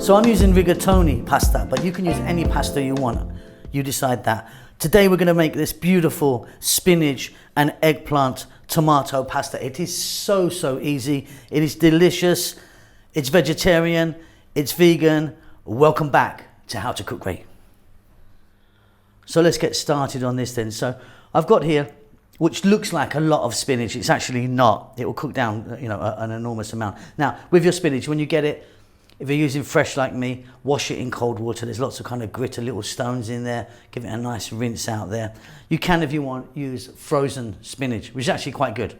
So I'm using rigatoni pasta, but you can use any pasta you want. You decide that. Today we're going to make this beautiful spinach and eggplant tomato pasta. It is so easy. It is delicious. It's vegetarian. It's vegan. Welcome back to How to Cook Great. So let's get started on this then. So I've got here, which looks like a lot of spinach. It's actually not. It will cook down, an enormous amount. Now, with your spinach, when you get it, if you're using fresh like me, wash it in cold water. There's lots of kind of grit, little stones in there. Give it a nice rinse out there. You can, if you want, use frozen spinach, which is actually quite good.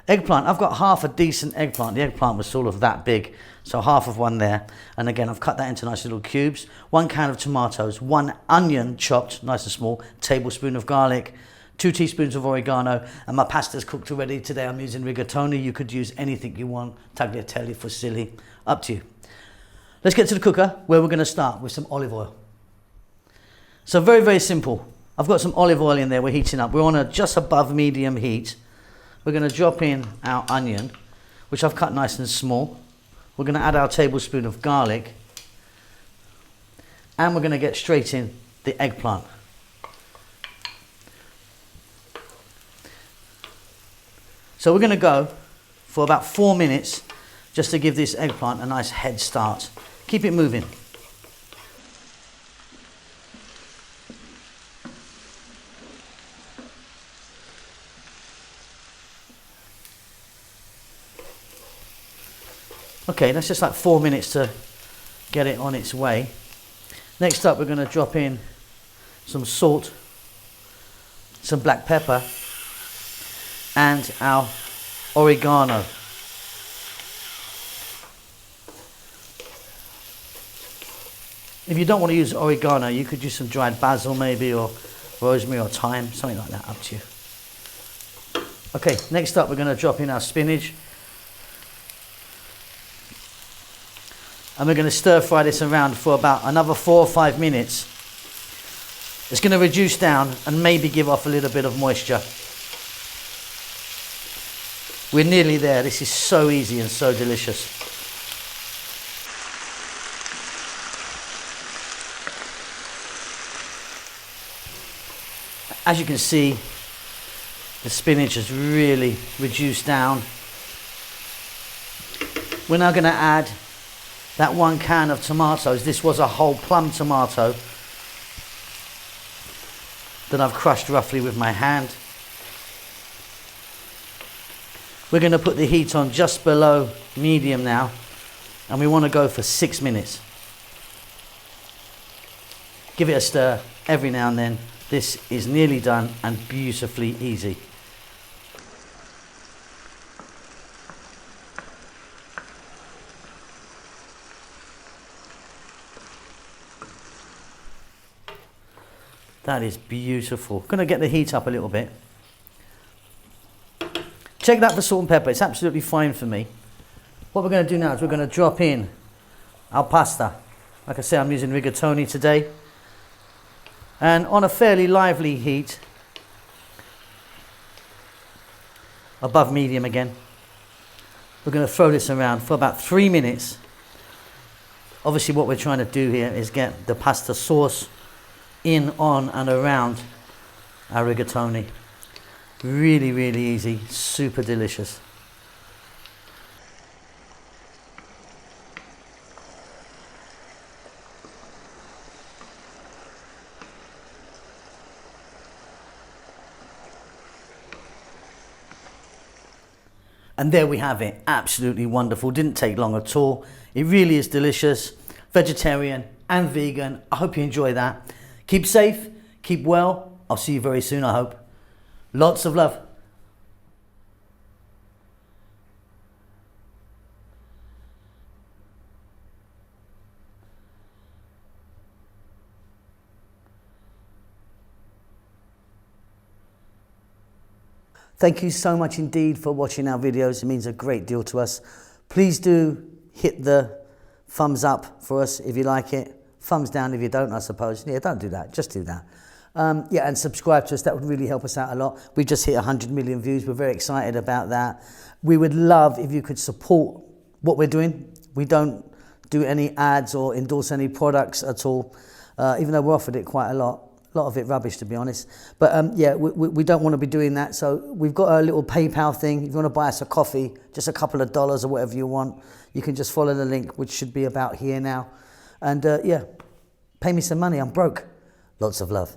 Eggplant, I've got half a decent eggplant. The eggplant was sort of that big, so half of one there. And again, I've cut that into nice little cubes. 1 can of tomatoes, 1 onion chopped, nice and small, tablespoon of garlic, 2 teaspoons of oregano, and my pasta's cooked already. Today I'm using rigatoni. You could use anything you want, tagliatelle, fusilli, up to you. Let's get to the cooker, where we're going to start with some olive oil. So very simple. I've got some olive oil in there. We're heating up. We're on a just above medium heat. We're going to drop in our onion, which I've cut nice and small. We're going to add our tablespoon of garlic, and we're going to get straight in the eggplant. So we're going to go for about 4 minutes just to give this eggplant a nice head start. Keep it moving. Okay, that's just like 4 minutes to get it on its way. Next up, we're going to drop in some salt, some black pepper, and our oregano. If you don't want to use oregano, you could use some dried basil maybe, or rosemary or thyme, something like that, up to you. Okay, next up we're going to drop in our spinach. And we're going to stir fry this around for about another 4 or 5 minutes. It's going to reduce down and maybe give off a little bit of moisture. We're nearly there. This is so easy and so delicious. As you can see, the spinach has really reduced down. We're now going to add that 1 can of tomatoes. This was a whole plum tomato that I've crushed roughly with my hand. We're going to put the heat on just below medium now, and we want to go for 6 minutes. Give it a stir every now and then. This is nearly done and beautifully easy. That is beautiful. Going to get the heat up a little bit. Check that for salt and pepper. It's absolutely fine for me. What we're going to do now is we're going to drop in our pasta. Like I say, I'm using rigatoni today. And on a fairly lively heat, above medium again, we're going to throw this around for about 3 minutes. Obviously what we're trying to do here is get the pasta sauce in, on and around our rigatoni. Really easy, super delicious. And there we have it, absolutely wonderful. Didn't take long at all. It really is delicious, vegetarian and vegan. I hope you enjoy that. Keep safe, keep well. I'll see you very soon, I hope. Lots of love. Thank you so much indeed for watching our videos. It means a great deal to us. Please do hit the thumbs up for us if you like it. Thumbs down if you don't, I suppose. Yeah, don't do that. Just do that. Yeah, and subscribe to us. That would really help us out a lot. We just hit 100 million views. We're very excited about that. We would love if you could support what we're doing. We don't do any ads or endorse any products at all, even though we're offered it quite a lot. A lot of it rubbish, to be honest. But yeah, we don't want to be doing that. So we've got a little PayPal thing. If you want to buy us a coffee, just a couple of dollars or whatever you want, you can just follow the link, which should be about here now. And yeah, pay me some money. I'm broke. Lots of love.